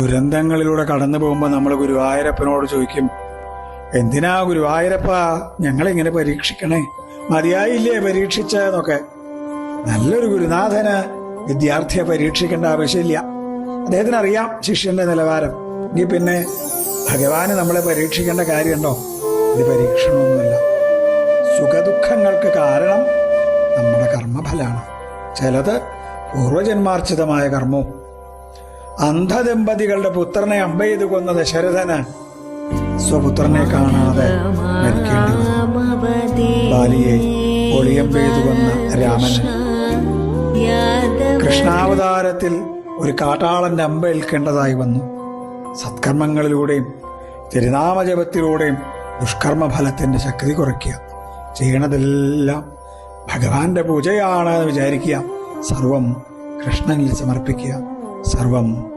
ദുരന്തങ്ങളിലൂടെ കടന്നു പോകുമ്പോൾ നമ്മൾ ഗുരുവായൂരപ്പനോട് ചോദിക്കും, എന്തിനാ ഗുരുവായൂരപ്പ ഞങ്ങളിങ്ങനെ പരീക്ഷിക്കണേ, മതിയായില്ലേ പരീക്ഷിച്ചെന്നൊക്കെ. നല്ലൊരു ഗുരുനാഥന് വിദ്യാർത്ഥിയെ പരീക്ഷിക്കേണ്ട ആവശ്യമില്ല. അദ്ദേഹത്തിന് അറിയാം ശിഷ്യന്റെ നിലവാരം. എങ്കിൽ പിന്നെ ഭഗവാന് നമ്മളെ പരീക്ഷിക്കേണ്ട കാര്യമുണ്ടോ? ഇത് പരീക്ഷണമൊന്നുമില്ല. സുഖദുഃഖങ്ങൾക്ക് കാരണം നമ്മുടെ കർമ്മഫലാണ്. ചിലത് പൂർവജന്മാർജിതമായ കർമ്മവും. അന്ധദമ്പതികളുടെ പുത്രനെ അമ്പെയ്ത് കൊന്ന ദശരഥന് സ്വപുത്രനെ കാണാതെ മരിക്കേണ്ടി വന്നു. ബാലിയെ ഒളിയമ്പെയ്തു കൊന്ന രാമന് കൃഷ്ണാവതാരത്തിൽ ഒരു കാട്ടാളന്റെ അമ്പേൽക്കേണ്ടതായി വന്നു. സത്കർമ്മങ്ങളിലൂടെയും തിരുനാമജപത്തിലൂടെയും ദുഷ്കർമ്മഫലത്തിന്റെ ശക്തി കുറയ്ക്കുക. ചെയ്യണതെല്ലാം ഭഗവാന്റെ പൂജയാണെന്ന് വിചാരിക്കുക. സർവം കൃഷ്ണനിൽ സമർപ്പിക്കുക. സർവം